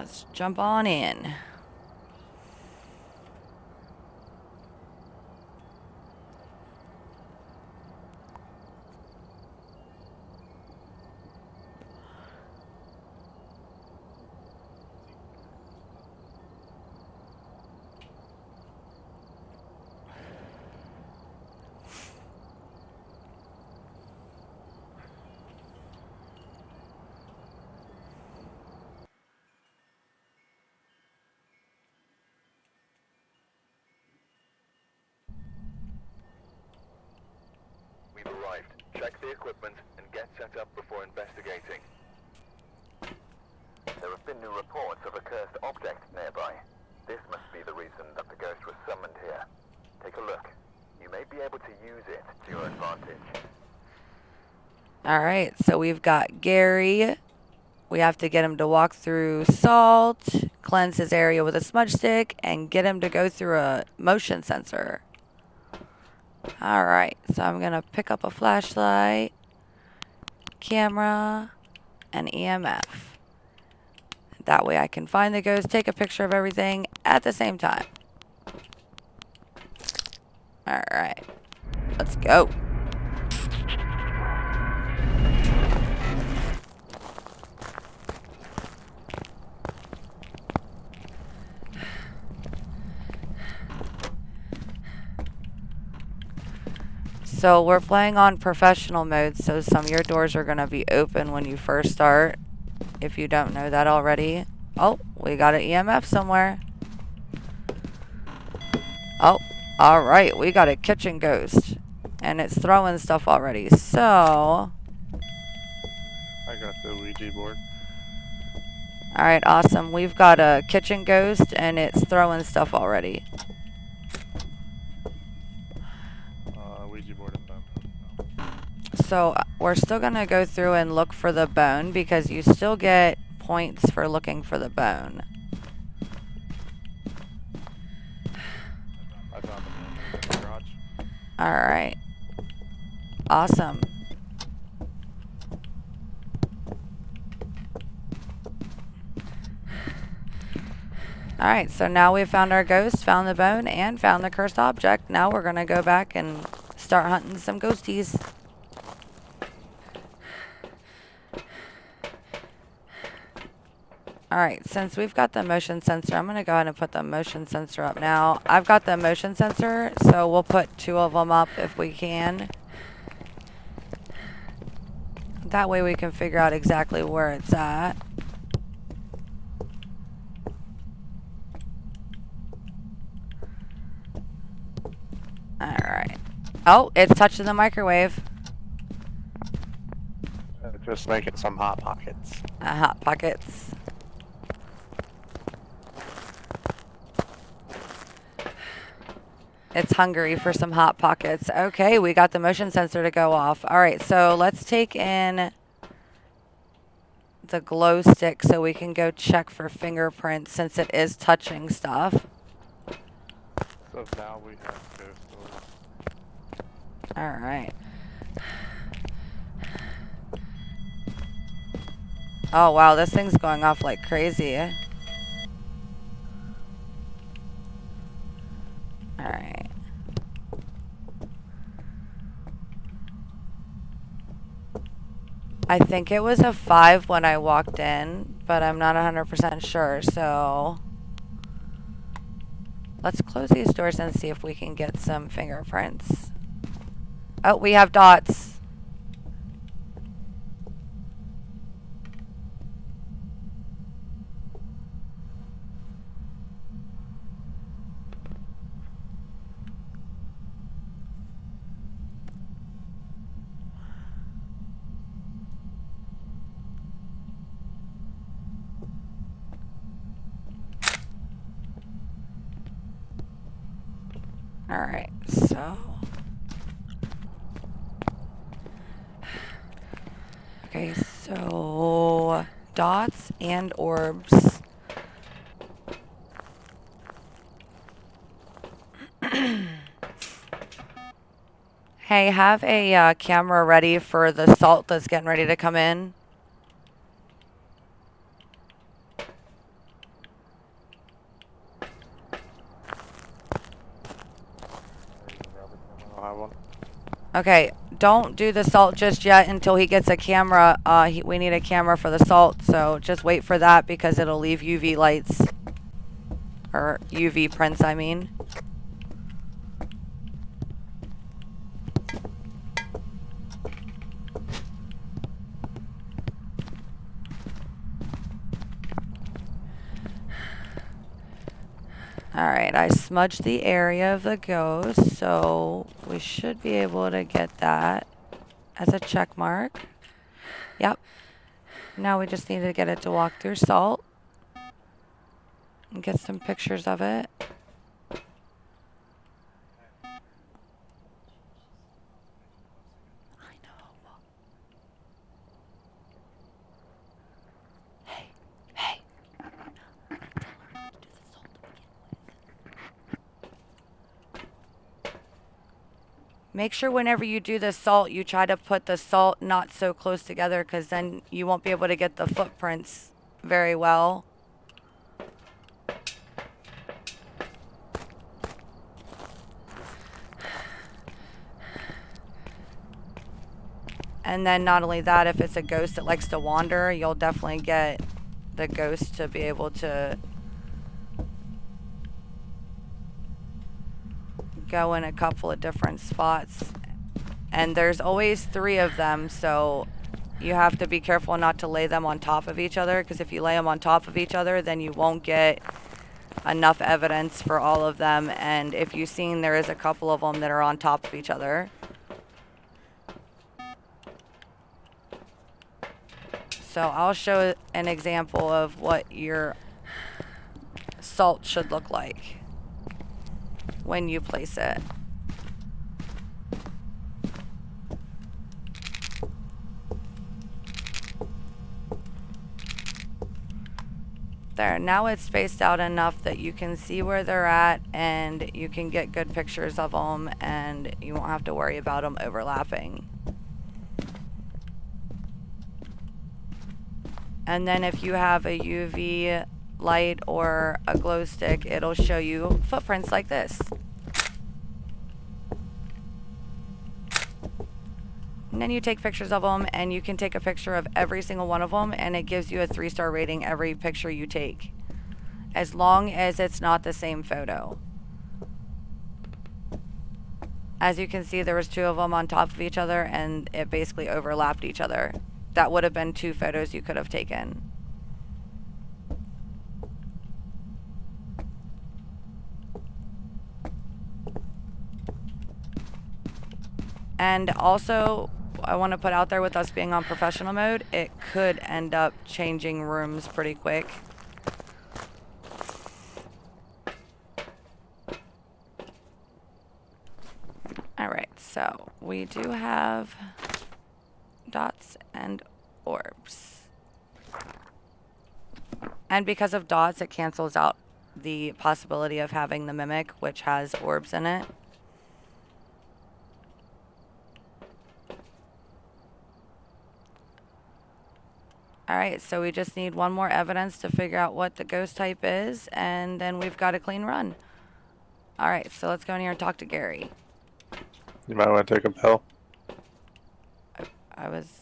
Let's jump on in. We've arrived. Check the equipment and get set up before investigating. There have been new reports of a cursed object nearby. This must be the reason that the ghost was summoned here. Take a look. You may be able to use it to your advantage. Alright, so we've got Gary. We have to get him to walk through salt, cleanse his area with a smudge stick, and get him to go through a motion sensor. Alright, so I'm going to pick up a flashlight, camera, and EMF. That way I can find the ghost, take a picture of everything at the same time. Alright, let's go. So we're playing on professional mode, so some of your doors are going to be open when you first start, if you don't know that already. Oh, we got an EMF somewhere. Oh, alright, we got a kitchen ghost. And it's throwing stuff already, so... I got the Ouija board. Alright, awesome. We've got a kitchen ghost, and it's throwing stuff already. Ouija board and bone. So we're still going to go through and look for the bone, because you still get points for looking for the bone. I found them in the garage. Alright. Awesome. Alright, so now we've found our ghost, found the bone, and found the cursed object. Now we're going to go back and start hunting some ghosties. Alright, since we've got the motion sensor, I'm going to go ahead and put the motion sensor up now. I've got the motion sensor, so we'll put 2 of them up if we can. That way we can figure out exactly where it's at. Alright. Oh, it's touching the microwave. Just making some hot pockets. Hot pockets. It's hungry for some hot pockets. Okay, we got the motion sensor to go off. Alright, so let's take in the glow stick so we can go check for fingerprints since it is touching stuff. So now we have ghost doors. Alright. Oh wow, this thing's going off like crazy. Alright. I think it was a 5 when I walked in, but I'm not 100% sure, so... Let's close these doors and see if we can get some fingerprints. Oh, we have dots. Alright, so... Okay, so... dots and orbs. Hey, have a camera ready for the salt that's getting ready to come in. Okay, don't do the salt just yet until he gets a camera. We need a camera for the salt, so just wait for that because it'll leave UV lights. Or UV prints, I mean. Alright, I smudged the area of the ghost, so we should be able to get that as a check mark. Yep. Now we just need to get it to walk through salt and get some pictures of it. I know. Hey, hey. Tell her not to do the salt to begin with. Make sure whenever you do the salt, you try to put the salt not so close together because then you won't be able to get the footprints very well. And then not only that, if it's a ghost that likes to wander, you'll definitely get the ghost to be able to go in a couple of different spots. And there's always 3 of them, so you have to be careful not to lay them on top of each other, because if you lay them on top of each other, then you won't get enough evidence for all of them. And if you've seen, there is a couple of them that are on top of each other. So I'll show an example of what your salt should look like when you place it. There, now it's spaced out enough that you can see where they're at and you can get good pictures of them and you won't have to worry about them overlapping. And then if you have a UV light or a glow stick, it'll show you footprints like this. And then you take pictures of them, and you can take a picture of every single one of them, and it gives you a 3-star rating every picture you take, as long as it's not the same photo. As you can see, there was 2 of them on top of each other, and it basically overlapped each other. That would have been 2 photos you could have taken. And also, I want to put out there, with us being on professional mode, it could end up changing rooms pretty quick. Alright, so we do have dots and orbs. And because of dots, it cancels out the possibility of having the mimic, which has orbs in it. Alright, so we just need one more evidence to figure out what the ghost type is, and then we've got a clean run. Alright, so let's go in here and talk to Gary. You might want to take a pill. I was...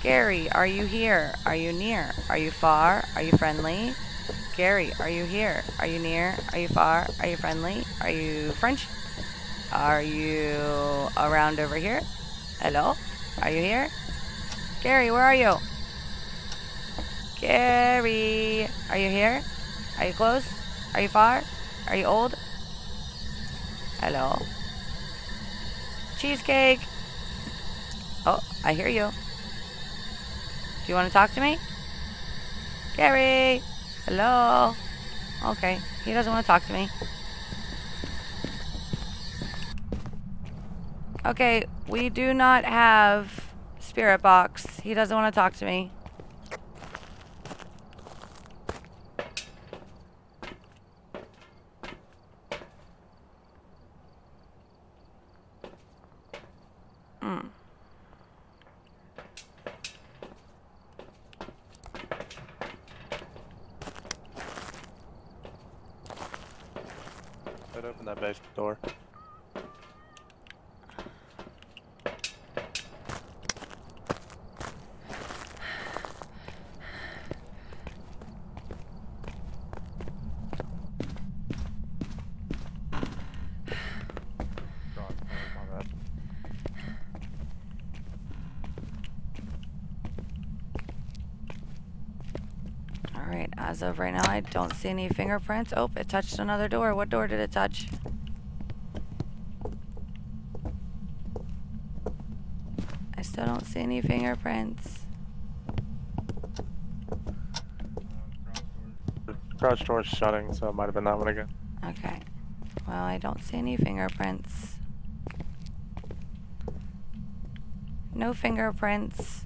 Gary, are you here? Are you near? Are you far? Are you friendly? Gary, are you here? Are you near? Are you far? Are you friendly? Are you French? Are you around over here? Hello? Are you here? Gary, where are you? Gary, are you here? Are you close? Are you far? Are you old? Hello? Cheesecake! Oh, I hear you. Do you want to talk to me? Gary! Hello? Okay, he doesn't want to talk to me. Okay, we do not have Spirit Box. He doesn't want to talk to me. In that basement door. Alright, as of right now, I don't see any fingerprints. Oh, it touched another door. What door did it touch? I still don't see any fingerprints. The garage door's shutting, so it might have been that one again. Okay. Well, I don't see any fingerprints. No fingerprints.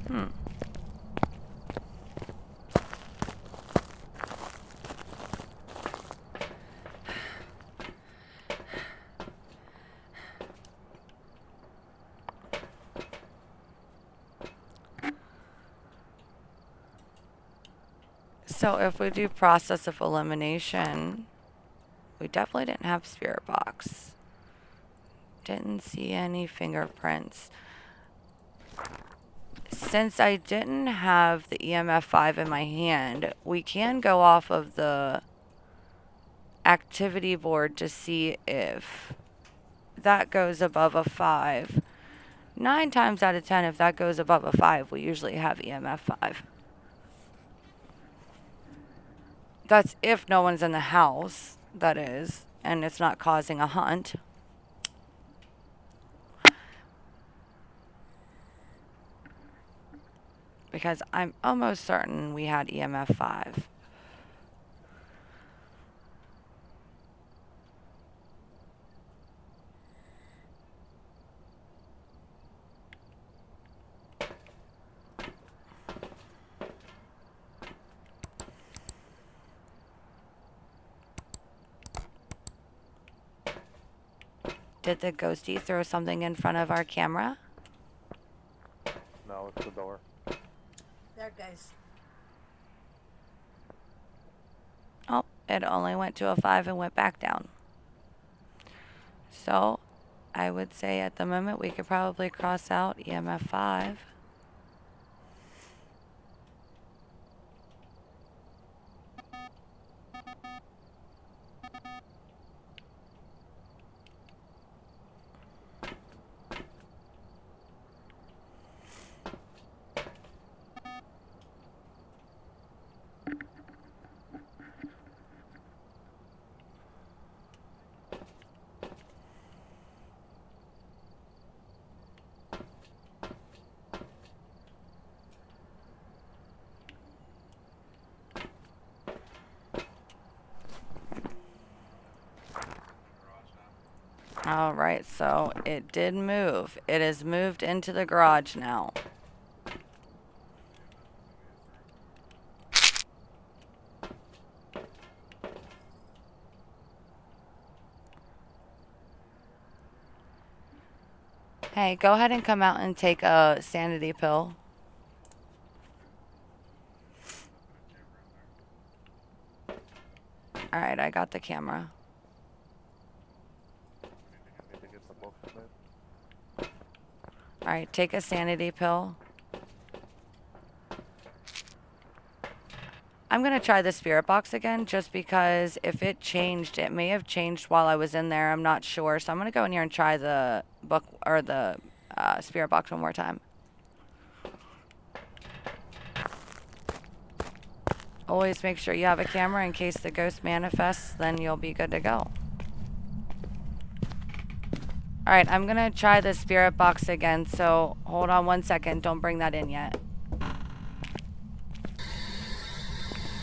Hmm. So if we do process of elimination, we definitely didn't have spirit box. Didn't see any fingerprints. Since I didn't have the EMF 5 in my hand, we can go off of the activity board to see if that goes above a 5. 9 times out of 10, if that goes above a 5, we usually have EMF 5. That's if no one's in the house, that is, and it's not causing a hunt. Because I'm almost certain we had EMF 5. Did the ghostie throw something in front of our camera? No, it's the door. There it goes. Oh, it only went to a 5 and went back down. So, I would say at the moment we could probably cross out EMF 5. Alright, so it did move. It has moved into the garage now. Hey, go ahead and come out and take a sanity pill. Alright, I got the camera. Alright, take a sanity pill. I'm going to try the spirit box again just because if it changed, it may have changed while I was in there. I'm not sure. So I'm going to go in here and try the book or the spirit box one more time. Always make sure you have a camera in case the ghost manifests, then you'll be good to go. Alright, I'm going to try the spirit box again, so hold on one second. Don't bring that in yet.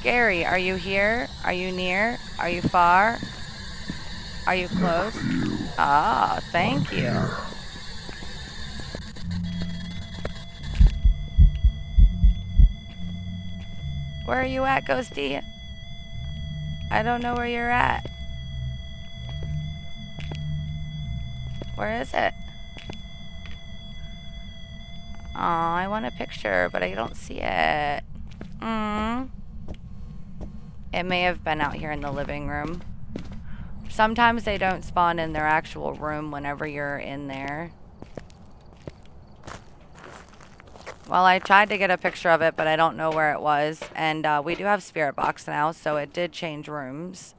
Gary, are you here? Are you near? Are you far? Are you close? Ah, thank you. Where are you at, Ghosty? I don't know where you're at. Where is it? Aw, I want a picture, but I don't see it. It may have been out here in the living room. Sometimes they don't spawn in their actual room whenever you're in there. Well, I tried to get a picture of it, but I don't know where it was. And we do have Spirit Box now, so it did change rooms.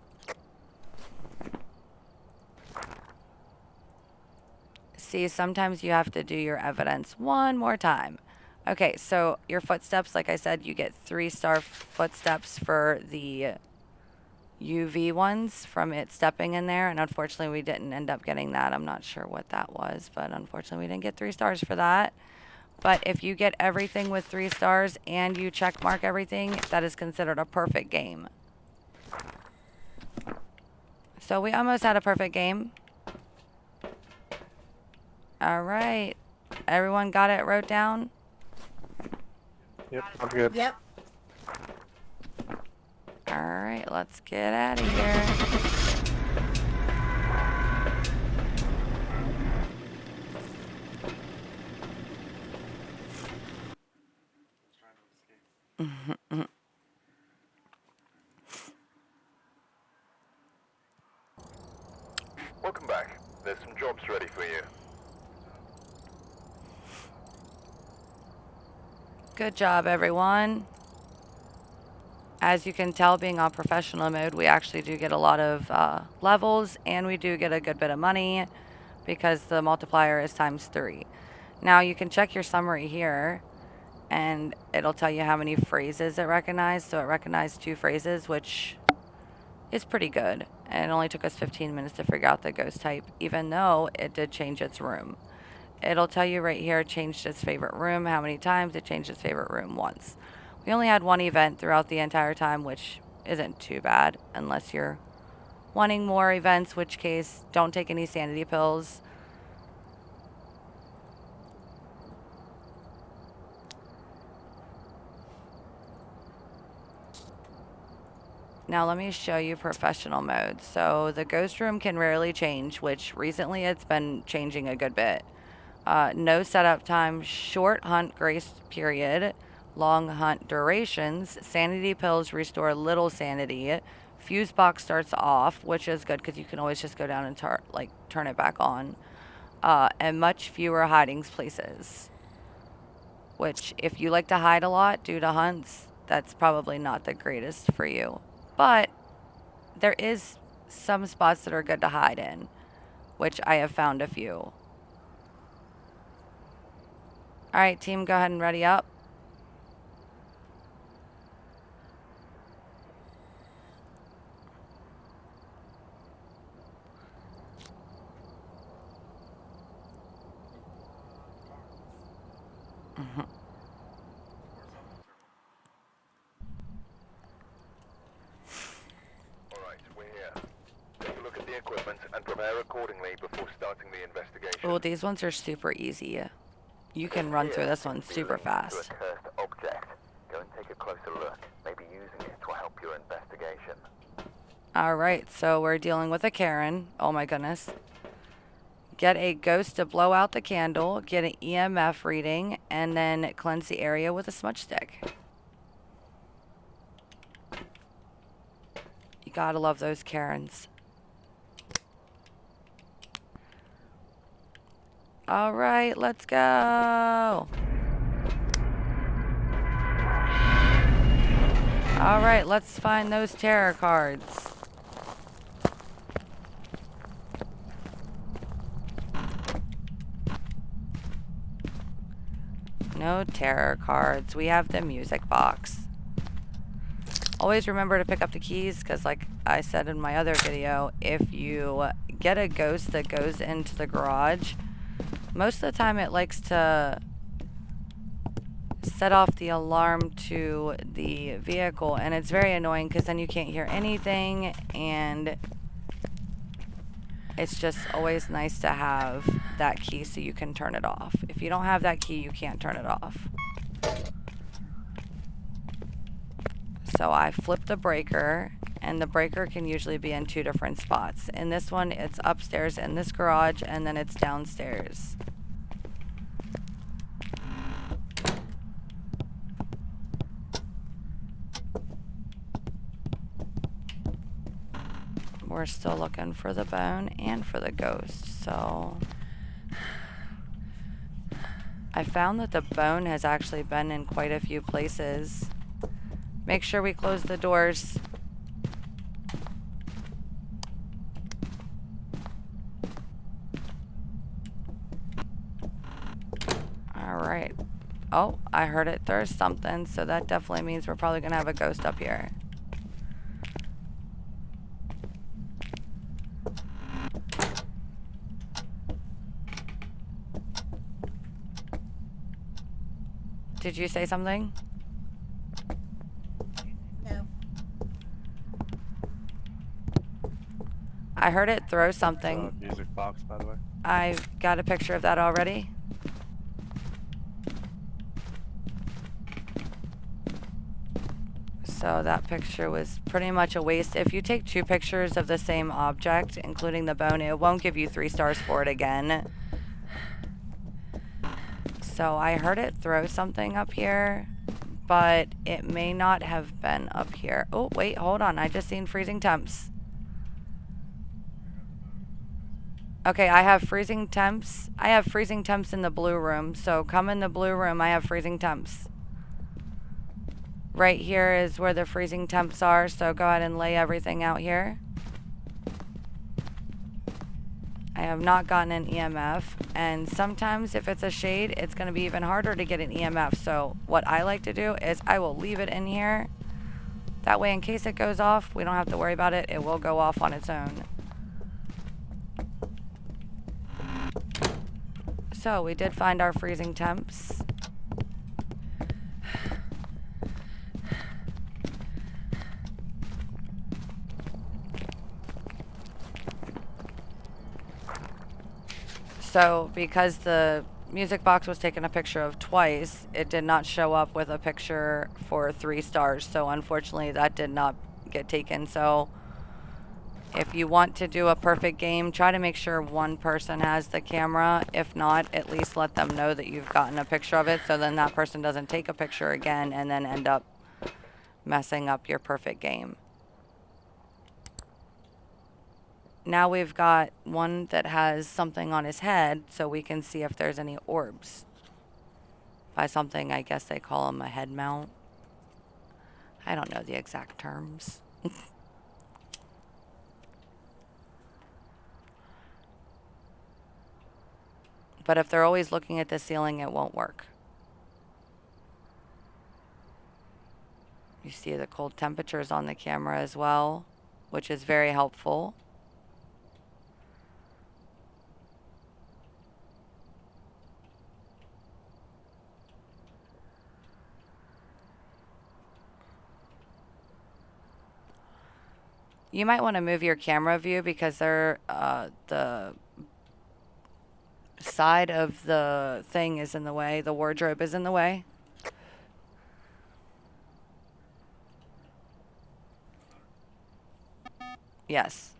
See, sometimes you have to do your evidence one more time. Okay, so your footsteps, like I said, you get 3-star footsteps for the UV ones from it stepping in there. And unfortunately, we didn't end up getting that. I'm not sure what that was, but unfortunately, we didn't get 3 stars for that. But if you get everything with 3 stars and you check mark everything, that is considered a perfect game. So we almost had a perfect game. All right. Everyone got it wrote down? Yep, I'm good. Yep. All right, let's get out of here. Welcome back. There's some jobs ready for you. Good job, everyone. As you can tell, being on professional mode, we actually do get a lot of levels, and we do get a good bit of money because the multiplier is ×3. Now, you can check your summary here, and it'll tell you how many phrases it recognized. So it recognized 2 phrases, which is pretty good. And it only took us 15 minutes to figure out the ghost type, even though it did change its room. It'll tell you right here, it changed its favorite room, how many times. It changed its favorite room once. We only had 1 event throughout the entire time, which isn't too bad, unless you're wanting more events, which case, don't take any sanity pills. Now let me show you professional mode. So the ghost room can rarely change, which recently it's been changing a good bit. No setup time, short hunt grace period, long hunt durations, sanity pills restore little sanity, fuse box starts off, which is good because you can always just go down and turn it back on, and much fewer hiding places. Which, if you like to hide a lot due to hunts, that's probably not the greatest for you. But there is some spots that are good to hide in, which I have found a few. All right, team, go ahead and ready up. Alright, we're here. Take a look at the equipment and prepare accordingly before starting the investigation. Oh, these ones are super easy. You can run through this one super fast. To a cursed object. Go and take a closer look. Maybe using it will help your investigation. All right, so we're dealing with a Karen. Oh my goodness. Get a ghost to blow out the candle, get an EMF reading, and then cleanse the area with a smudge stick. You gotta love those Karens. All right, let's go. All right, let's find those tarot cards. No tarot cards. We have the music box. Always remember to pick up the keys because, like I said in my other video, if you get a ghost that goes into the garage, most of the time it likes to set off the alarm to the vehicle, and it's very annoying because then you can't hear anything, and it's just always nice to have that key so you can turn it off. If you don't have that key, you can't turn it off. So I flip the breaker, and the breaker can usually be in 2 different spots. In this one, it's upstairs in this garage, and then it's downstairs. we're still looking for the bone and for the ghost, so I found that the bone has actually been in quite a few places. Make sure we close the doors. Alright. Oh, I heard it. There's something, so that definitely means we're probably gonna have a ghost up here. Did you say something? No. I heard it throw something. Music box, by the way. I've got a picture of that already. So that picture was pretty much a waste. If you take 2 pictures of the same object, including the bone, it won't give you 3 stars for it again. So I heard it throw something up here, but it may not have been up here. Oh, wait, hold on. I just seen freezing temps. Okay, I have freezing temps. I have freezing temps in the blue room, so come in the blue room. I have freezing temps. Right here is where the freezing temps are, so go ahead and lay everything out here. I have not gotten an EMF, and sometimes if it's a shade, it's going to be even harder to get an EMF. So what I like to do is I will leave it in here. That way, in case it goes off, we don't have to worry about it. It will go off on its own. So we did find our freezing temps. So because the music box was taken a picture of twice, it did not show up with a picture for 3 stars. So unfortunately that did not get taken. So if you want to do a perfect game, try to make sure one person has the camera. If not, at least let them know that you've gotten a picture of it, so then that person doesn't take a picture again and then end up messing up your perfect game. Now we've got one that has something on his head, so we can see if there's any orbs. By something, I guess they call them a head mount. I don't know the exact terms. But if they're always looking at the ceiling, it won't work. You see the cold temperatures on the camera as well, which is very helpful. You might want to move your camera view because they're the side of the thing is in the way. The wardrobe is in the way. Yes.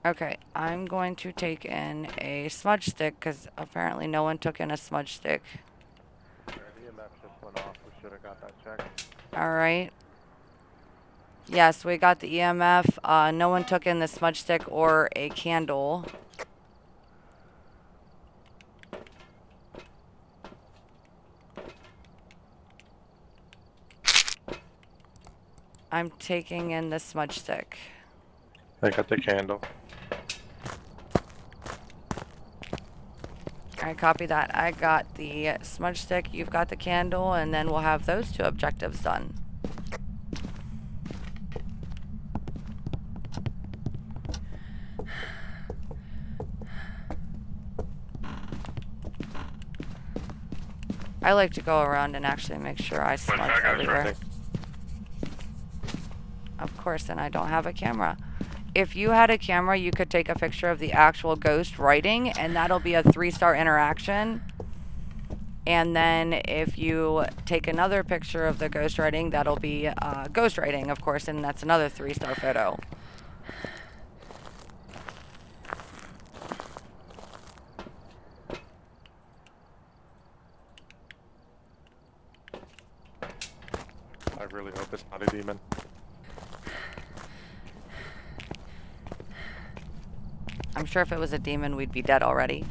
Okay, I'm going to take in a smudge stick because apparently no one took in a smudge stick. The EMF just went off. We should have got that checked. Alright. Yes, we got the EMF. No one took in the smudge stick or a candle. I'm taking in the smudge stick. I got the candle. Alright, copy that. I got the smudge stick, you've got the candle, and then we'll have those 2 objectives done. I like to go around and actually make sure I smudge everywhere. Of course, and I don't have a camera. If you had a camera, you could take a picture of the actual ghost writing, and that'll be a 3-star interaction. And then if you take another picture of the ghost writing, that'll be ghost writing, of course, and that's another 3-star photo. really hope it's not a demon. I'm sure if it was a demon, we'd be dead already.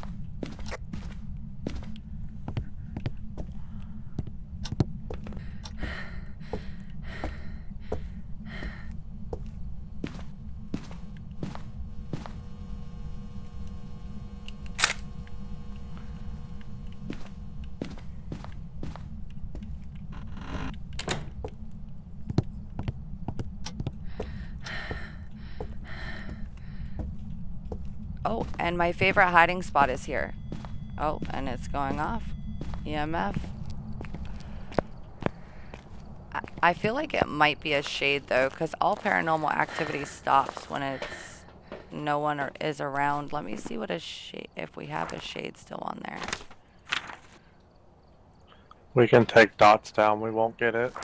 Oh, and my favorite hiding spot is here. Oh, and it's going off. EMF. I feel like it might be a shade though, because all paranormal activity stops when it's no one is around. Let me see what a shade, if we have a shade still on there. We can take dots down, we won't get it.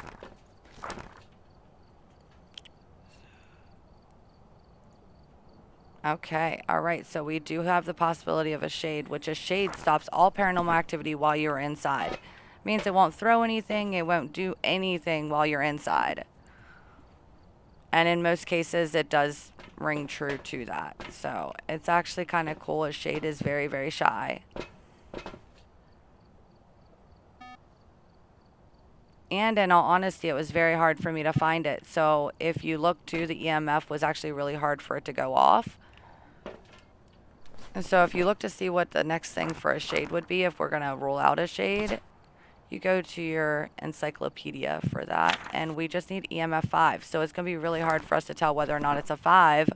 Okay, alright, so we do have the possibility of a shade, which a shade stops all paranormal activity while you're inside. Means it won't throw anything, it won't do anything while you're inside. And in most cases, it does ring true to that. So it's actually kind of cool. A shade is very, very shy. And in all honesty, it was very hard for me to find it. So if you look too, the EMF was actually really hard for it to go off. And so if you look to see what the next thing for a shade would be, if we're going to rule out a shade, you go to your encyclopedia for that. And we just need EMF 5. So it's going to be really hard for us to tell whether or not it's a 5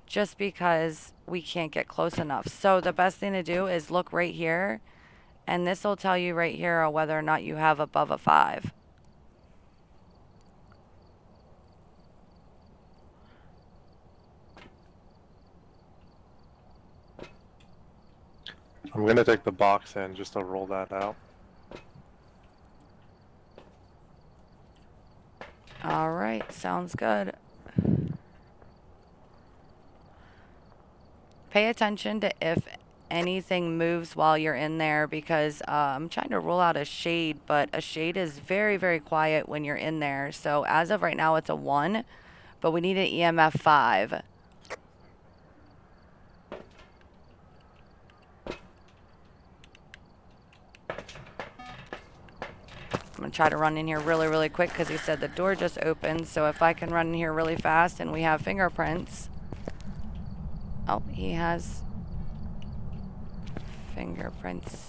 just because we can't get close enough. So the best thing to do is look right here. And this will tell you right here whether or not you have above a 5. I'm gonna take the box in just to roll that out. All right, sounds good. Pay attention to if anything moves while you're in there because I'm trying to rule out a shade, but a shade is very, very quiet when you're in there. So as of right now, it's a 1, but we need an EMF 5. I'm going to try to run in here really, really quick because he said the door just opened. So if I can run in here really fast and we have fingerprints. Oh, he has fingerprints.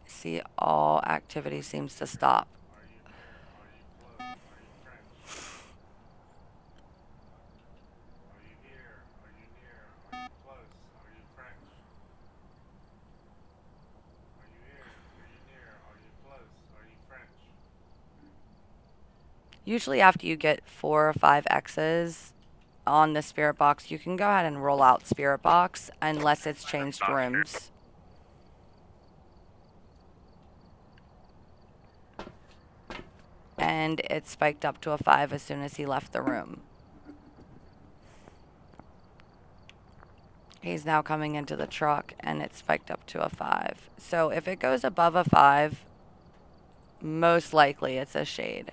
See, all activity seems to stop. Usually after you get 4 or 5 X's on the spirit box, you can go ahead and roll out spirit box unless it's changed rooms. And it spiked up to a 5 as soon as he left the room. He's now coming into the truck and it spiked up to a 5. So if it goes above a 5, most likely it's a shade.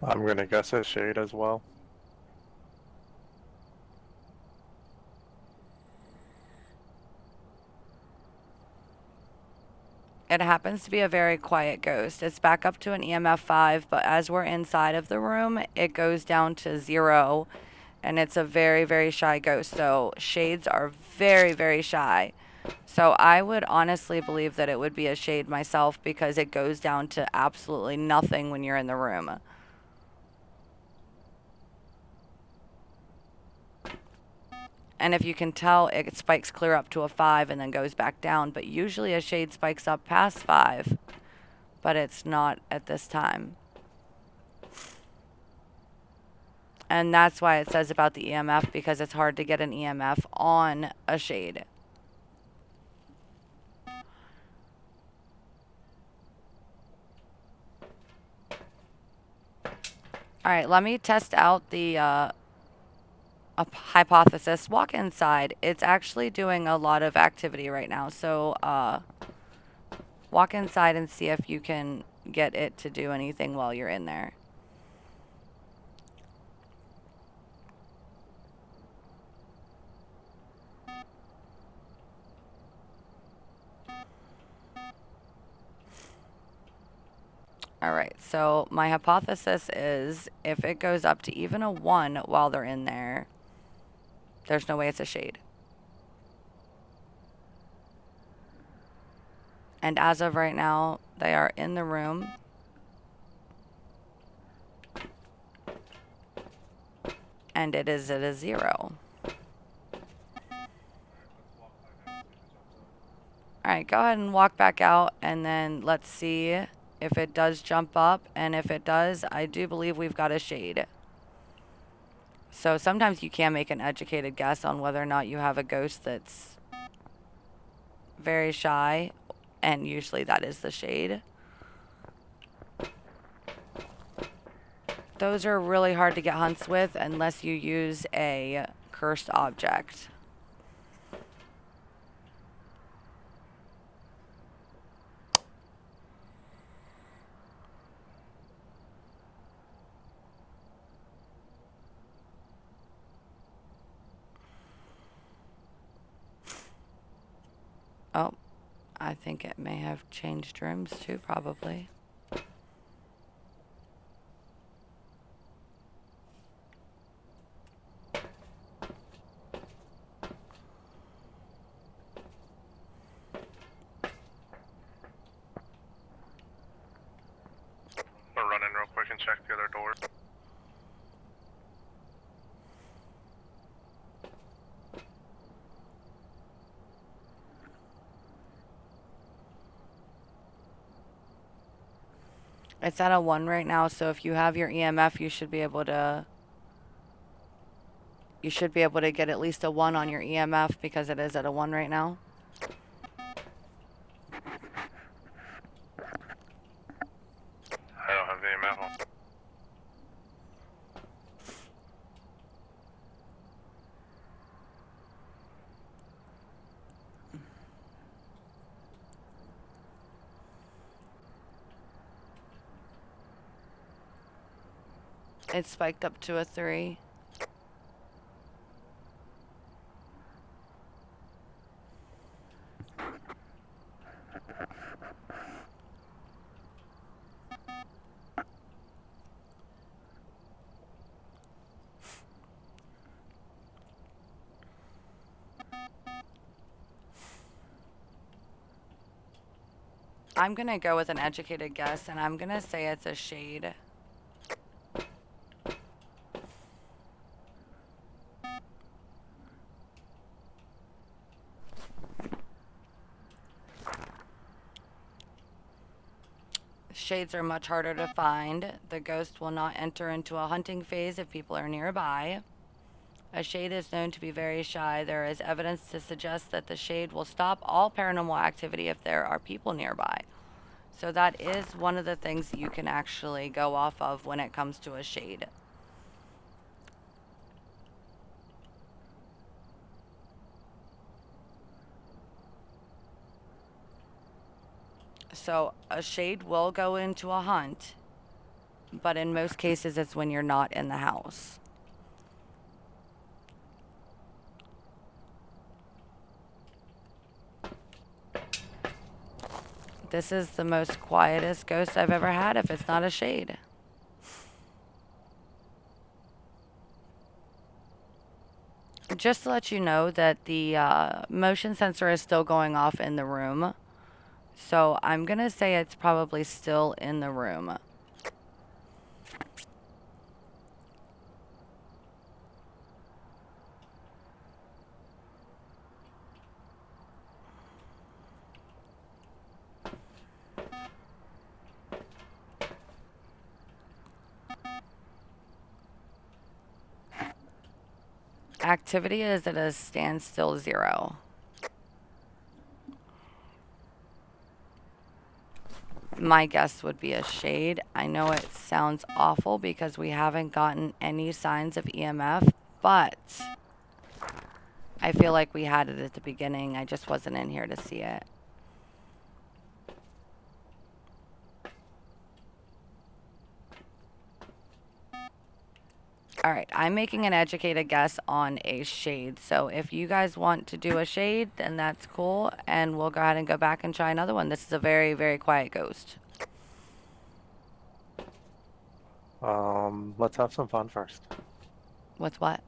I'm gonna guess a shade as well. It happens to be a very quiet ghost. It's back up to an EMF 5, but as we're inside of the room, it goes down to 0, and it's a very, very shy ghost. So shades are very, very shy. So I would honestly believe that it would be a shade myself because it goes down to absolutely nothing when you're in the room. And if you can tell, it spikes clear up to a 5 and then goes back down. But usually a shade spikes up past 5. But it's not at this time. And that's why it says about the EMF, because it's hard to get an EMF on a shade. Alright, let me test out the hypothesis. Walk inside. It's actually doing a lot of activity right now. So walk inside and see if you can get it to do anything while you're in there. Alright, so my hypothesis is if it goes up to even a 1 while they're in there, there's no way it's a shade. And as of right now, they are in the room. And it is at a 0. Alright, go ahead and walk back out and then let's see if it does jump up. And if it does, I do believe we've got a shade. So sometimes you can make an educated guess on whether or not you have a ghost that's very shy. And usually that is the shade. Those are really hard to get hunts with unless you use a cursed object. Oh, I think it may have changed rooms too, probably. I'll run in real quick and check the other door. It's at a 1 right now, so if you have your EMF, you should be able to get at least a 1 on your EMF because it is at a 1 right now. I don't have the amount on. It spiked up to a 3. I'm going to go with an educated guess, and I'm going to say it's a shade. Shades are much harder to find. The ghost will not enter into a hunting phase if people are nearby. A shade is known to be very shy. There is evidence to suggest that the shade will stop all paranormal activity if there are people nearby. So that is one of the things that you can actually go off of when it comes to a shade. So a shade will go into a hunt, but in most cases it's when you're not in the house. This is the most quietest ghost I've ever had if it's not a shade. Just to let you know that the motion sensor is still going off in the room. So I'm going to say it's probably still in the room. Activity is at a standstill 0. My guess would be a shade. I know it sounds awful because we haven't gotten any signs of EMF, but I feel like we had it at the beginning. I just wasn't in here to see it. All right, I'm making an educated guess on a shade. So if you guys want to do a shade, then that's cool. And we'll go ahead and go back and try another one. This is a very, very quiet ghost. Let's have some fun first. With what?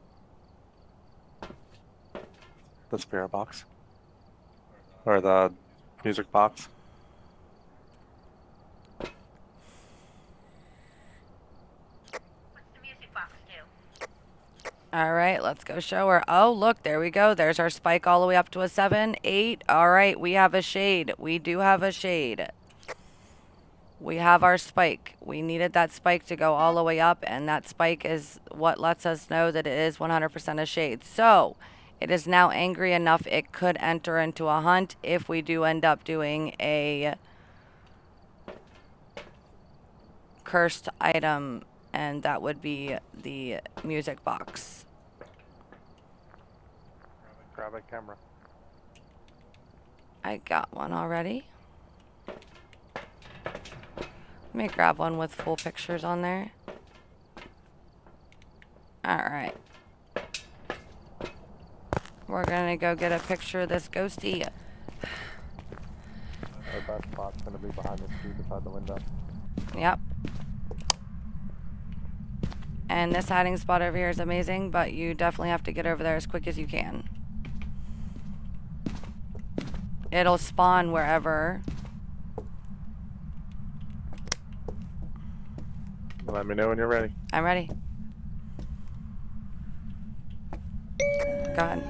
The spirit box. Or the music box. What's the music box do? All right, let's go show her. Oh, look, there we go. There's our spike all the way up to a 7, 8. All right, we have a shade. We do have a shade. We have our spike. We needed that spike to go all the way up, and that spike is what lets us know that it is 100% a shade. So it is now angry enough it could enter into a hunt if we do end up doing a cursed item, and that would be the music box. Grab a camera. I got one already. Let me grab one with full pictures on there. Alright. We're gonna go get a picture of this ghosty. Our best spot's gonna be behind the tree beside the window. Yep. And this hiding spot over here is amazing, but you definitely have to get over there as quick as you can. It'll spawn wherever. Let me know when you're ready. I'm ready. Go ahead.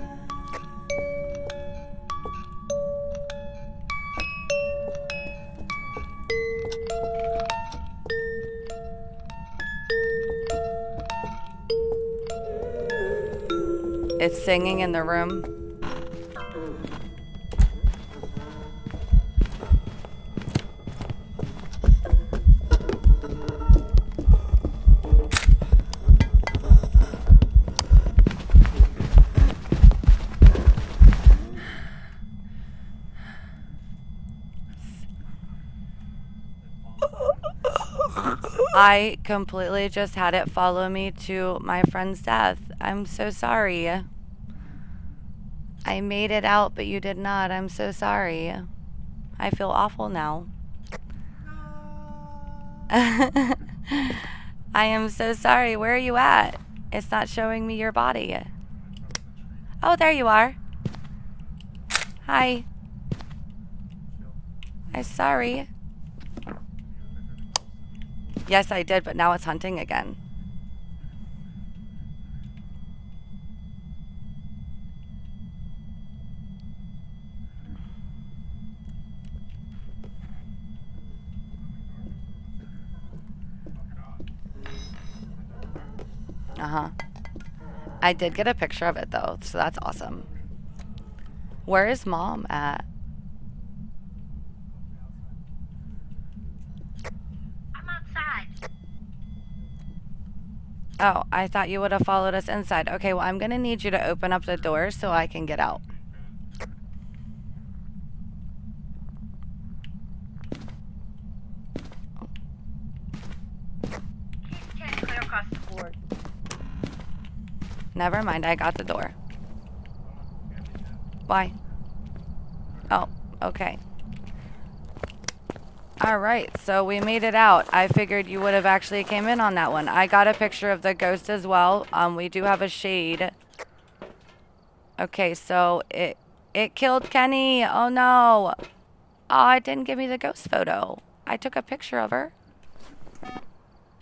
It's singing in the room. I completely just had it follow me to my friend's death. I'm so sorry. I made it out, but you did not. I'm so sorry. I feel awful now. I am so sorry. Where are you at? It's not showing me your body. Oh, there you are. Hi. I'm sorry. Yes, I did, but now it's hunting again. Uh-huh. I did get a picture of it, though, so that's awesome. Where is Mom at? I'm outside. Oh, I thought you would have followed us inside. Okay, well, I'm going to need you to open up the door so I can get out. Keep 10 clear across the board. Never mind, I got the door. Why? Oh, okay. All right, so we made it out. I figured you would have actually came in on that one. I got a picture of the ghost as well. We do have a shade. Okay, so it killed Kenny. Oh no. Oh, it didn't give me the ghost photo. I took a picture of her.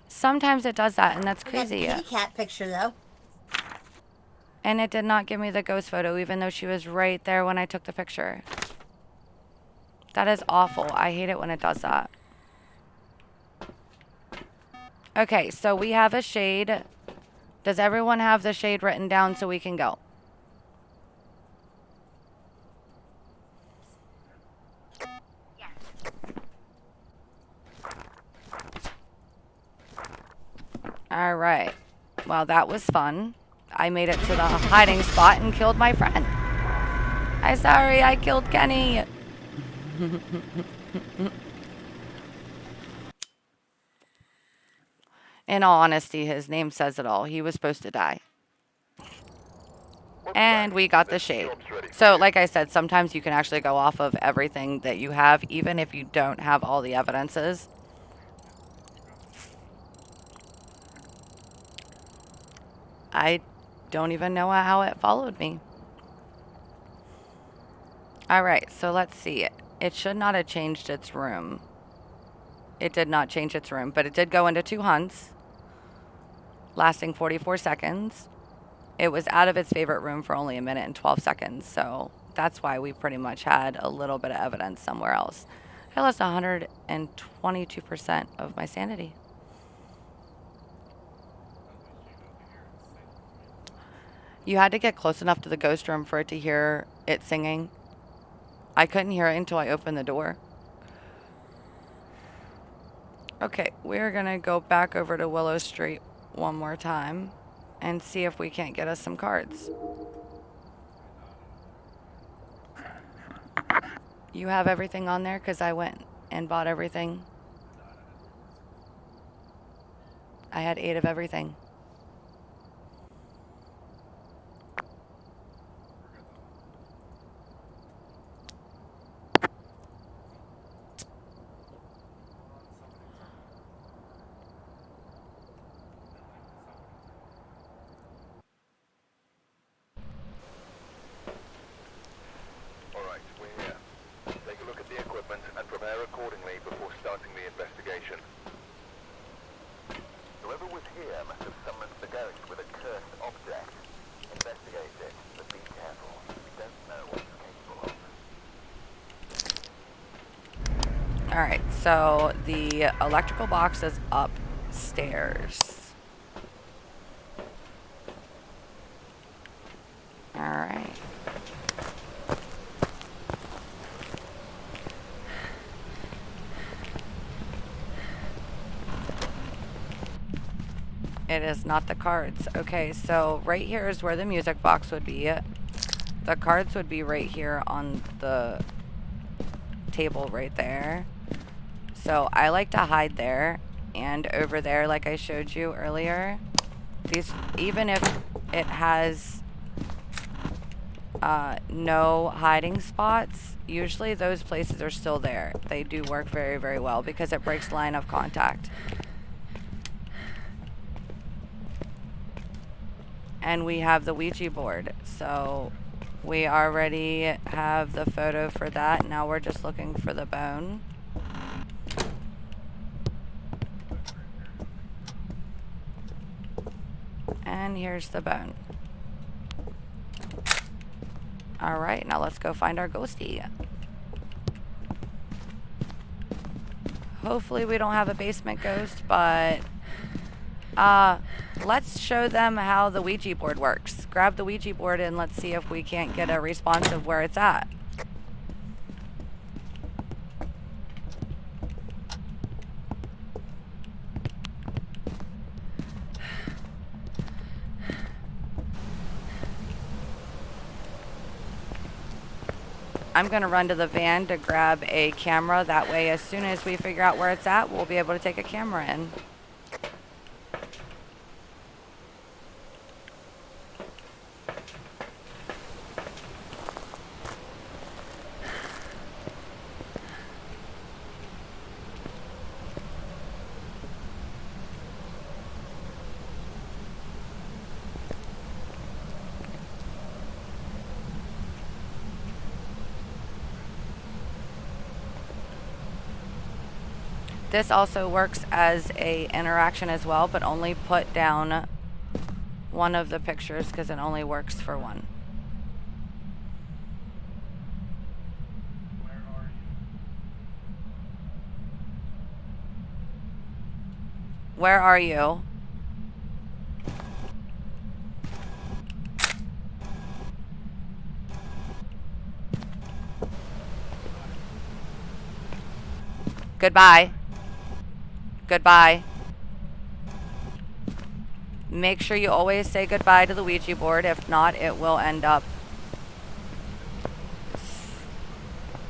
Sometimes it does that, and that's We got the crazy. kitty cat picture though. And it did not give me the ghost photo, even though she was right there when I took the picture. That is awful. I hate it when it does that. Okay, so we have a shade. Does everyone have the shade written down so we can go? Yes. All right. Well, that was fun. I made it to the hiding spot and killed my friend. I'm sorry, I killed Kenny. In all honesty, his name says it all. He was supposed to die. And we got the shade. So, like I said, sometimes you can actually go off of everything that you have, even if you don't have all the evidences. I don't even know how it followed me. All right, so let's see. It should not have changed its room. It did not change its room, but it did go into 2 hunts, lasting 44 seconds. It was out of its favorite room for only 1 minute and 12 seconds, so that's why we pretty much had a little bit of evidence somewhere else. I lost 122% of my sanity. You had to get close enough to the ghost room for it to hear it singing. I couldn't hear it until I opened the door. Okay, we're gonna go back over to Willow Street one more time and see if we can't get us some cards. You have everything on there? Because I went and bought everything. I had 8 of everything. Alright, we're here. Take a look at the equipment and prepare accordingly before starting the investigation. Whoever was here must have summoned the ghost with a cursed object. Investigate it, but be careful. We don't know what it's capable of. Alright, so the electrical box is upstairs. Alright. It is not the cards. Okay, so right here is where the music box would be. The cards would be right here on the table right there. So I like to hide there and over there like I showed you earlier. These, even if it has no hiding spots, usually those places are still there. They do work very, very well because it breaks line of contact. And we have the Ouija board, so we already have the photo for that. Now we're just looking for the bone. And here's the bone. Alright, now let's go find our ghostie. Hopefully we don't have a basement ghost, but let's show them how the Ouija board works. Grab the Ouija board and let's see if we can't get a response of where it's at. I'm going to run to the van to grab a camera. That way, as soon as we figure out where it's at, we'll be able to take a camera in. This also works as a interaction as well, but only put down one of the pictures because it only works for one. Where are you? Goodbye. Goodbye. Make sure you always say goodbye to the Ouija board. If not, it will end up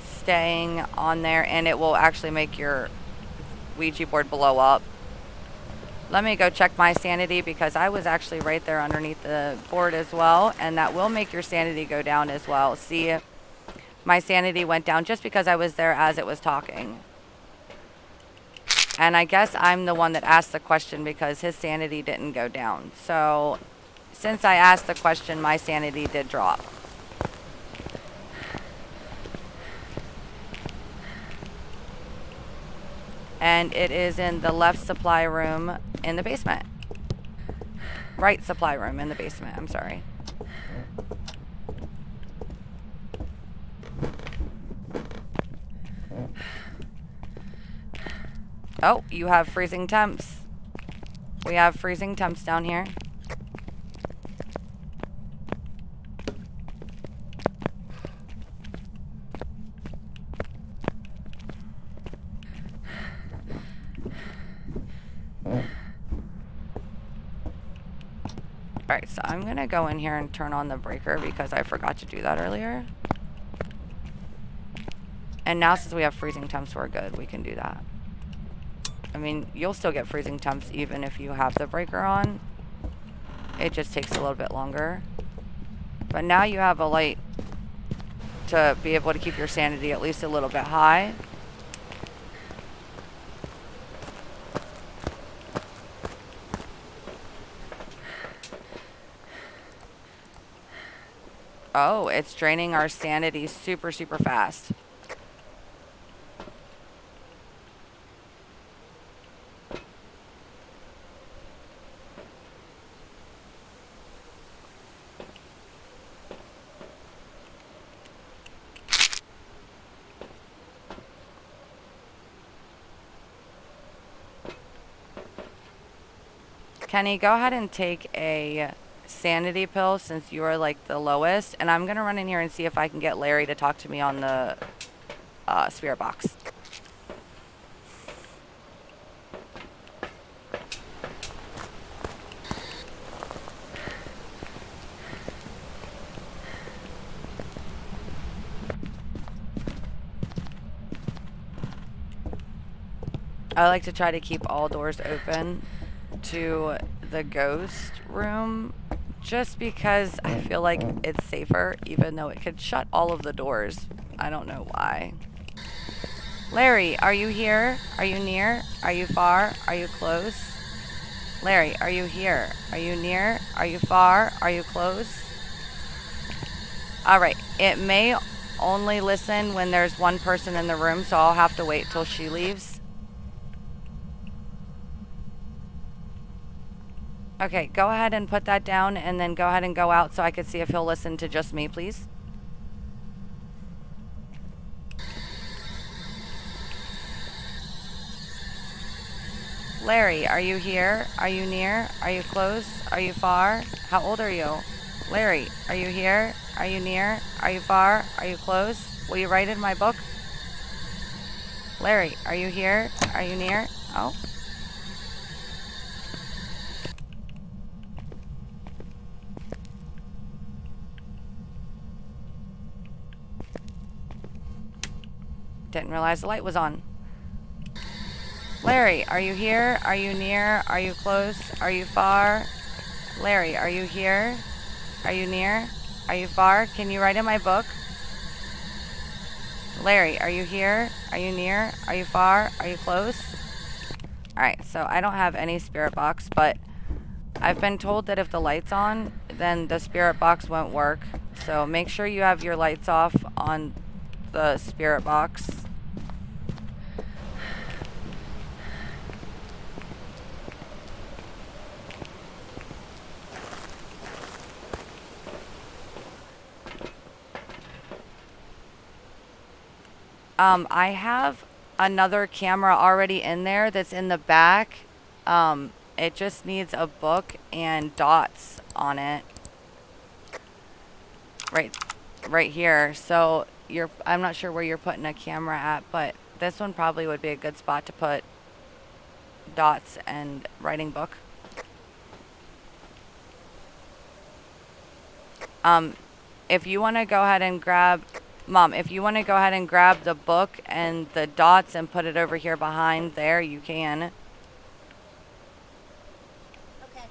staying on there and it will actually make your Ouija board blow up. Let me go check my sanity because I was actually right there underneath the board as well, and that will make your sanity go down as well. See, my sanity went down just because I was there as it was talking. And I guess I'm the one that asked the question because his sanity didn't go down. So since I asked the question, my sanity did drop. And it is in the left supply room in the basement. Right supply room in the basement, I'm sorry. Oh, you have freezing temps. We have freezing temps down here. Alright, so I'm going to go in here and turn on the breaker because I forgot to do that earlier. And now since we have freezing temps, we're good. We can do that. I mean, you'll still get freezing temps even if you have the breaker on. It just takes a little bit longer. But now you have a light to be able to keep your sanity at least a little bit high. Oh, it's draining our sanity super, super fast. Kenny, go ahead and take a sanity pill since you are like the lowest, and I'm gonna run in here and see if I can get Larry to talk to me on the spirit box. I like to try to keep all doors open to the ghost room just because I feel like it's safer, even though it could shut all of the doors. I don't know why. Larry, are you here? Are you near? Are you far? Are you close? Larry, are you here? Are you near? Are you far? Are you close? Alright, it may only listen when there's one person in the room, so I'll have to wait till she leaves. Okay, go ahead and put that down and then go ahead and go out so I can see if he'll listen to just me, please. Larry, are you here? Are you near? Are you close? Are you far? How old are you? Larry, are you here? Are you near? Are you far? Are you close? Will you write in my book? Larry, are you here? Are you near? Oh. Didn't realize the light was on. Larry, are you here? Are you near? Are you close? Are you far? Larry, are you here? Are you near? Are you far? Can you write in my book? Larry, are you here? Are you near? Are you far? Are you close? Alright, so I don't have any spirit box, but I've been told that if the light's on, then the spirit box won't work. So make sure you have your lights off on the spirit box. I have another camera already in there that's in the back. It just needs a book and dots on it. Right here. So I'm not sure where you're putting a camera at, but this one probably would be a good spot to put dots and writing book. If you want to go ahead and grab, Mom, if you want to go ahead and grab the book and the dots and put it over here behind there, you can. Okay.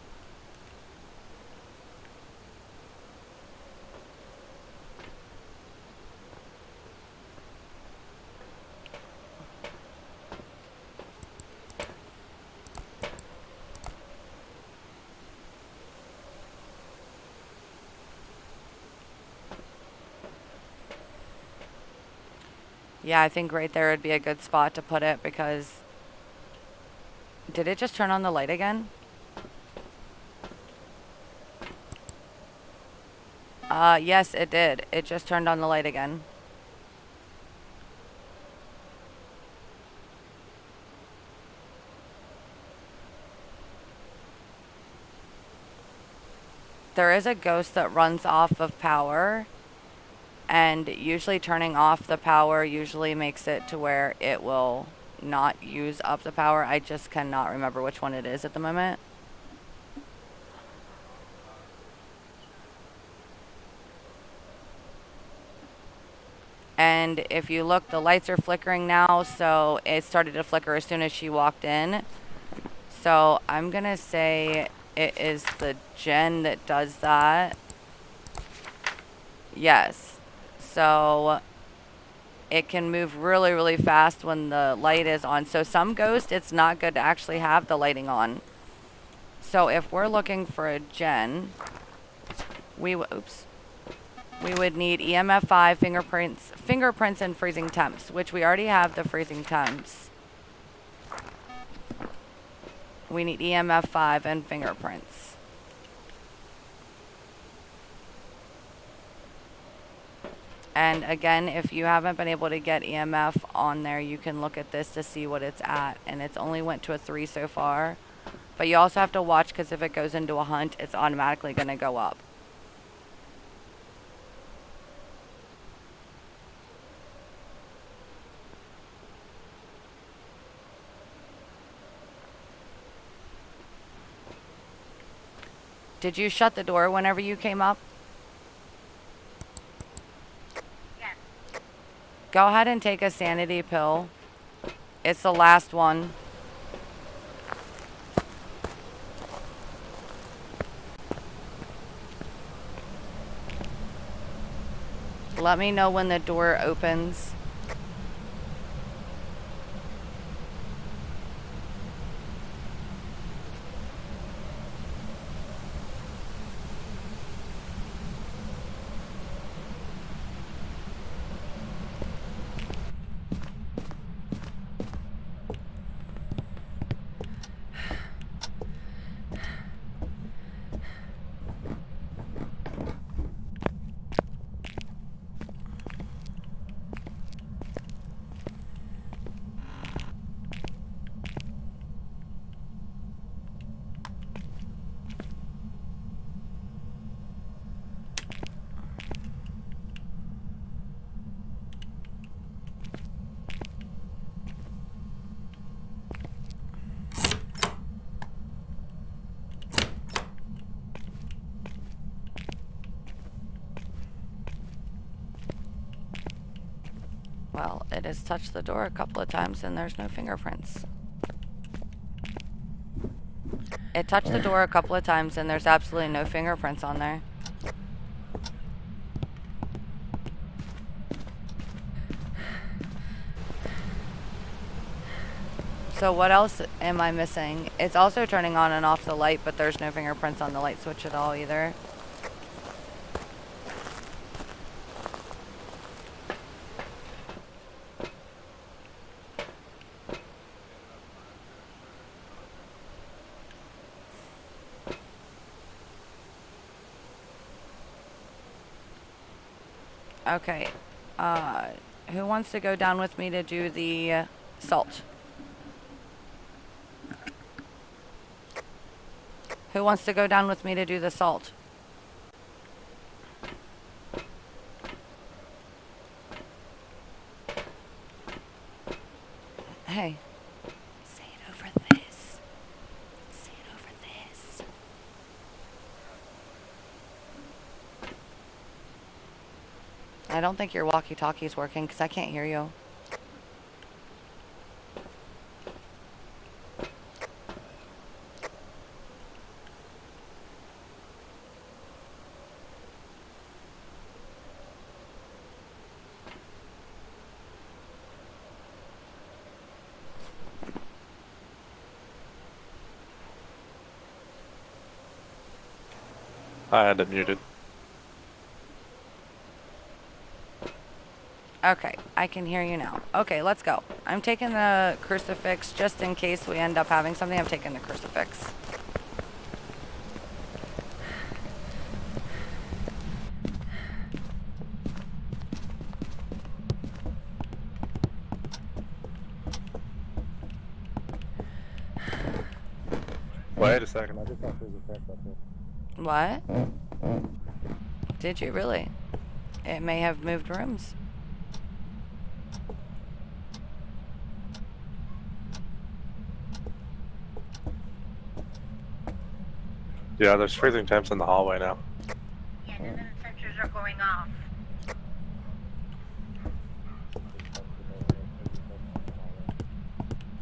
Yeah, I think right there would be a good spot to put it because... Did it just turn on the light again? Yes, it did. It just turned on the light again. There is a ghost that runs off of power, and usually turning off the power usually makes it to where it will not use up the power. I just cannot remember which one it is at the moment. And if you look, the lights are flickering now, so it started to flicker as soon as she walked in. So I'm gonna say it is the gen that does that. Yes. So it can move really, really fast when the light is on. So some ghosts, it's not good to actually have the lighting on. So if we're looking for a gen, we would need EMF 5, fingerprints, and freezing temps, which we already have the freezing temps. We need EMF 5 and fingerprints. And again, if you haven't been able to get EMF on there, you can look at this to see what it's at. And it's only went to a 3 so far. But you also have to watch because if it goes into a hunt, it's automatically going to go up. Did you shut the door whenever you came up? Yes. Go ahead and take a sanity pill. It's the last one. Let me know when the door opens. Well, it has touched the door a couple of times and there's no fingerprints. It touched the door a couple of times and there's absolutely no fingerprints on there. So what else am I missing? It's also turning on and off the light, but there's no fingerprints on the light switch at all either. Okay. Who wants to go down with me to do the salt? Who wants to go down with me to do the salt? Hey. Say it over this. Say it over this. I don't think your walkie-talkie's working because I can't hear you. I had it muted. Okay, I can hear you now. Okay, let's go. I'm taking the crucifix just in case we end up having something. I'm taking the crucifix. Wait a second, I just thought there was a fence up here. What? Did you really? It may have moved rooms. Yeah, there's freezing temps in the hallway now. Yeah, none of the sensors are going off.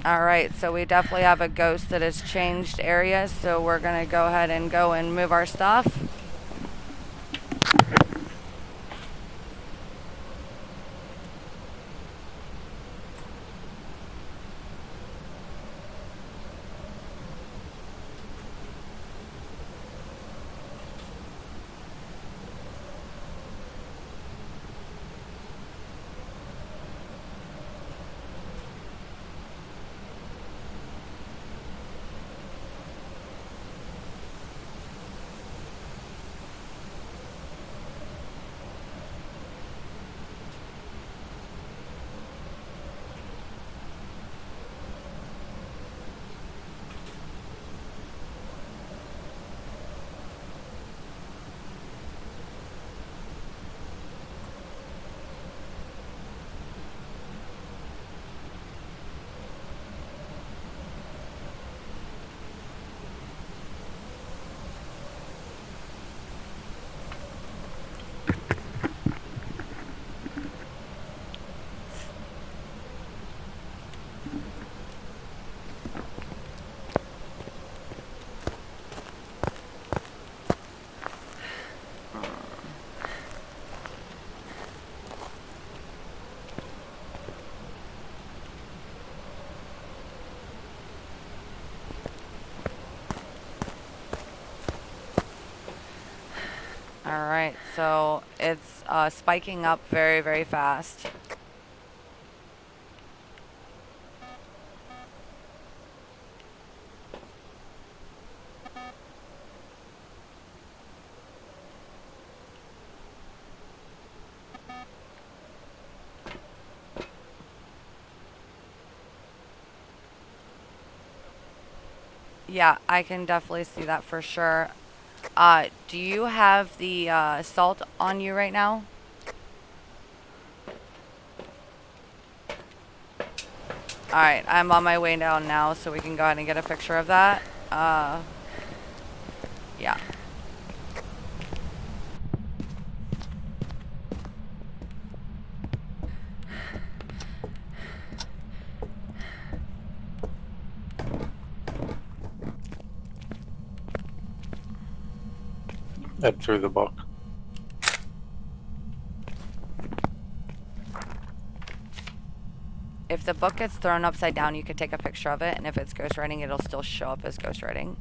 Alright, so we definitely have a ghost that has changed areas, so we're gonna go ahead and go and move our stuff. Alright, so it's spiking up very, very fast. Yeah, I can definitely see that for sure. Do you have the salt on you right now? Alright, I'm on my way down now, so we can go ahead and get a picture of that. Yeah. And through the book. If the book gets thrown upside down, you could take a picture of it, and if it's ghostwriting, it'll still show up as ghostwriting.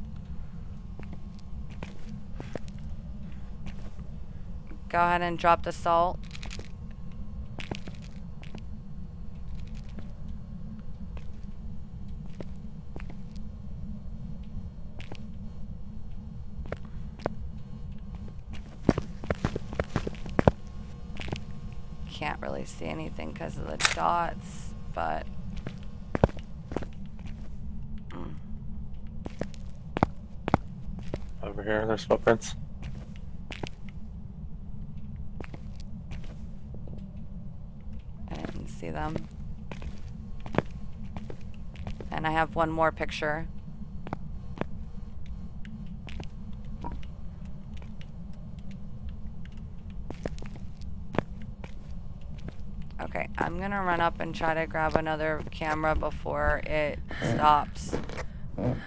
Go ahead and drop the salt. can't really see anything because of the dots, but Over here, there's footprints. I didn't see them. And I have one more picture. Okay, I'm gonna run up and try to grab another camera before it stops. I'm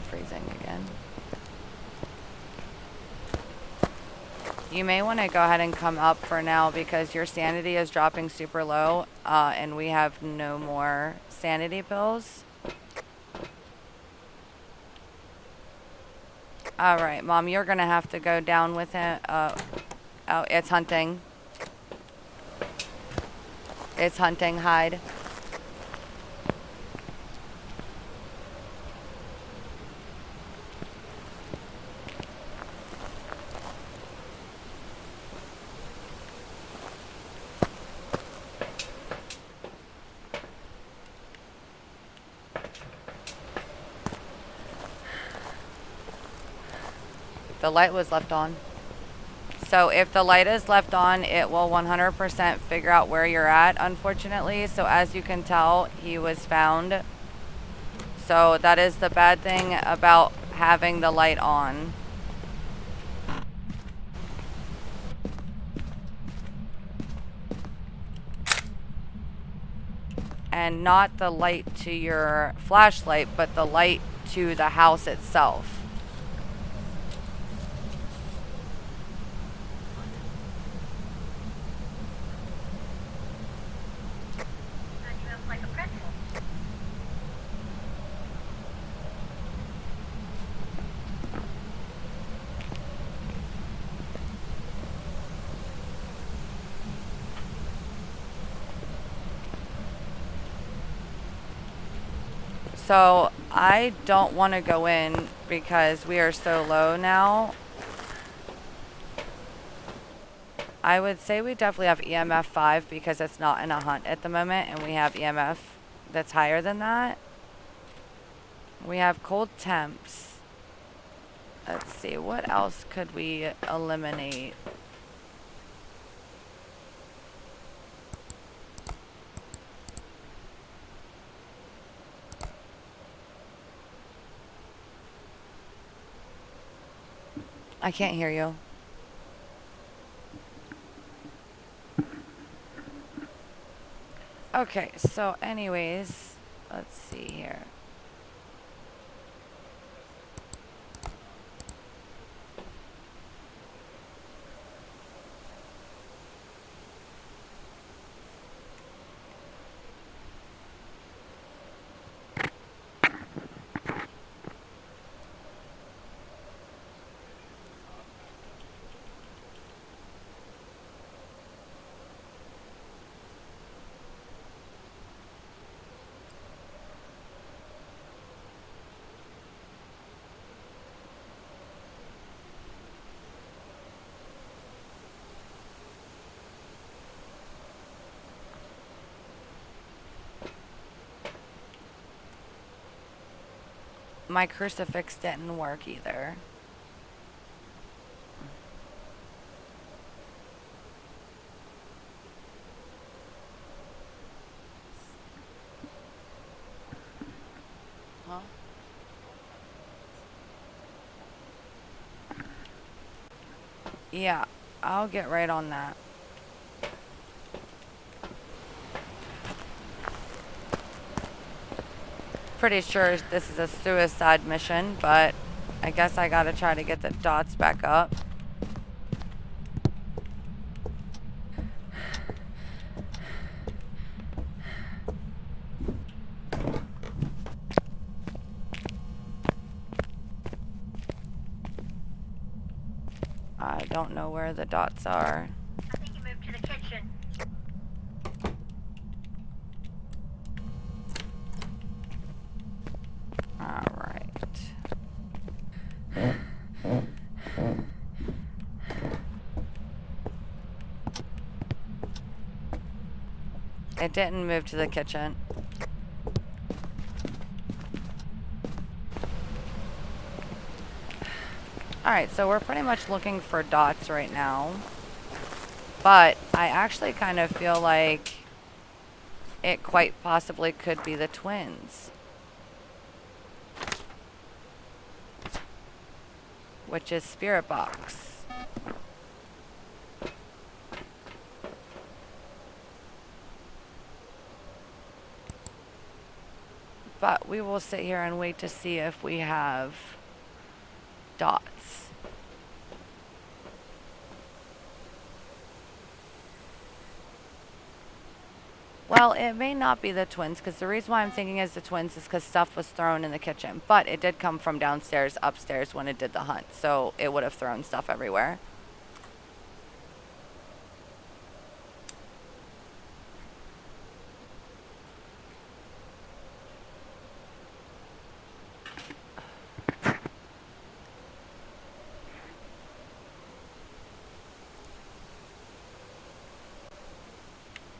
freezing again. You may want to go ahead and come up for now because your sanity is dropping super low, and we have no more sanity pills. Alright, Mom, you're gonna have to go down with him. Oh, it's hunting. It's hunting, hide. The light was left on. So if the light is left on, it will 100% figure out where you're at, unfortunately. So as you can tell, he was found. So that is the bad thing about having the light on. And not the light to your flashlight, but the light to the house itself. You look like a pretzel. So I don't want to go in because we are so low now. I would say we definitely have EMF 5 because it's not in a hunt at the moment, and we have EMF that's higher than that. We have cold temps. Let's see, what else could we eliminate? I can't hear you. Okay, so anyways, let's see here. My crucifix didn't work either. Huh? Yeah, I'll get right on that. Pretty sure this is a suicide mission, but I guess I gotta try to get the dots back up. I don't know where the dots are. I think you moved to the kitchen. It didn't move to the kitchen. Alright, so we're pretty much looking for dots right now. But I actually kind of feel like it quite possibly could be the twins. Which is Spirit Box. But we will sit here and wait to see if we have dots. Well, it may not be the twins, because the reason why I'm thinking is the twins is because stuff was thrown in the kitchen. But it did come from downstairs, upstairs when it did the hunt. So it would have thrown stuff everywhere.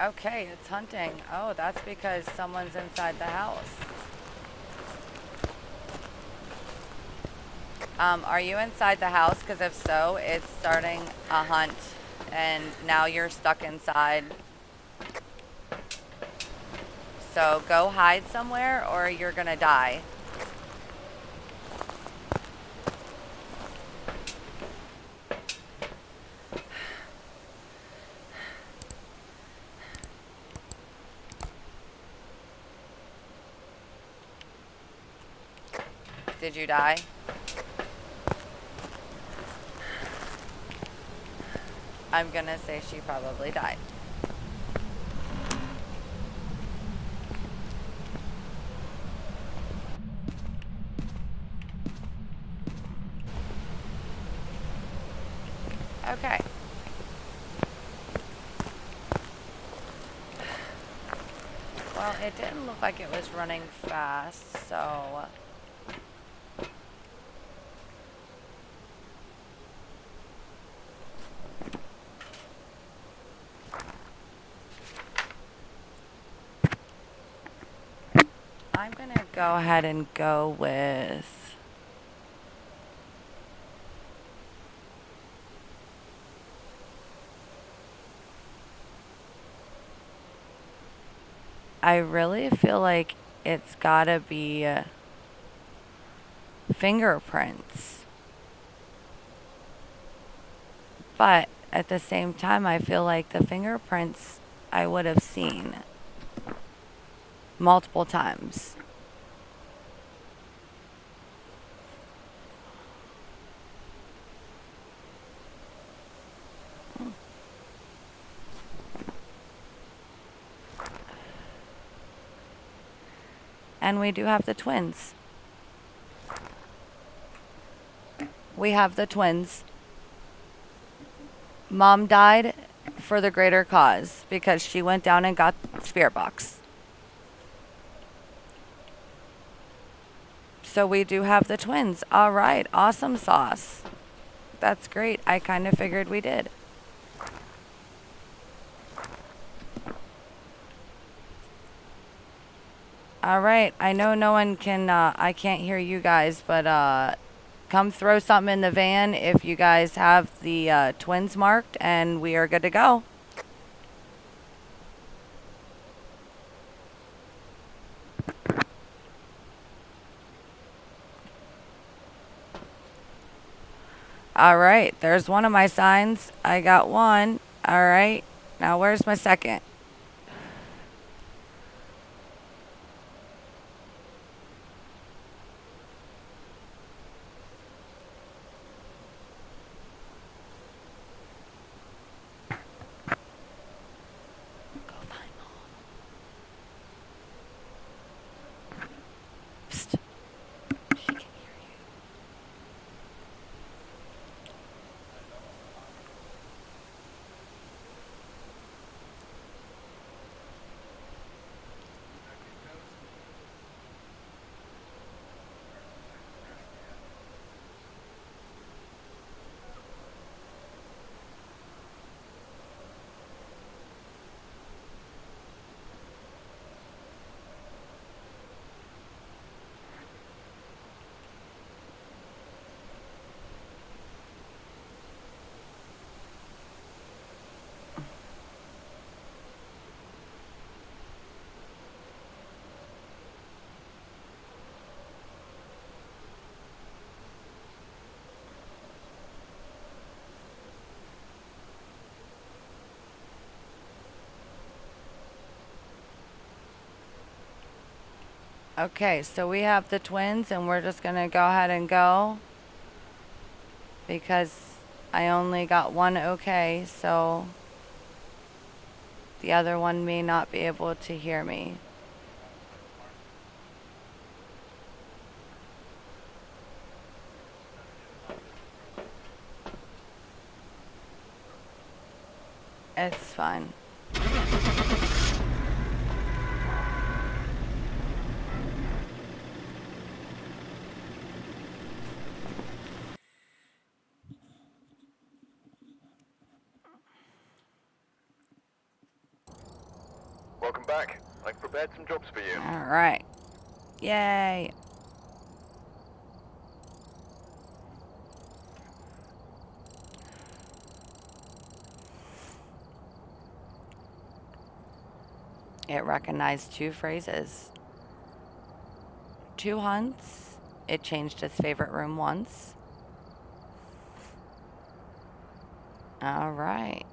Okay, it's hunting. Oh, that's because someone's inside the house. Are you inside the house? Because if so, it's starting a hunt, and now you're stuck inside. So go hide somewhere, or you're gonna die. Did you die? I'm gonna say she probably died. Okay. Well, it didn't look like it was running fast, so... I'm gonna go ahead and go with... I really feel like it's gotta be fingerprints. But at the same time, I feel like the fingerprints I would have seen multiple times. And we do have the twins. We have the twins. Mom died for the greater cause because she went down and got Spirit Box. So we do have the twins. All right. Awesome sauce. That's great. I kind of figured we did. All right. I know no one can, I can't hear you guys, but come throw something in the van if you guys have the twins marked, and we are good to go. All right. There's one of my signs. I got one. All right. Now where's my second? Psst. She can hear you. Okay, so we have the twins, and we're just gonna go ahead and go because I only got one okay, so the other one may not be able to hear me. It's fine. Welcome back. I've prepared some jobs for you. All right. Yay. It recognized 2 phrases. 2 hunts. It changed its favorite room once. All right.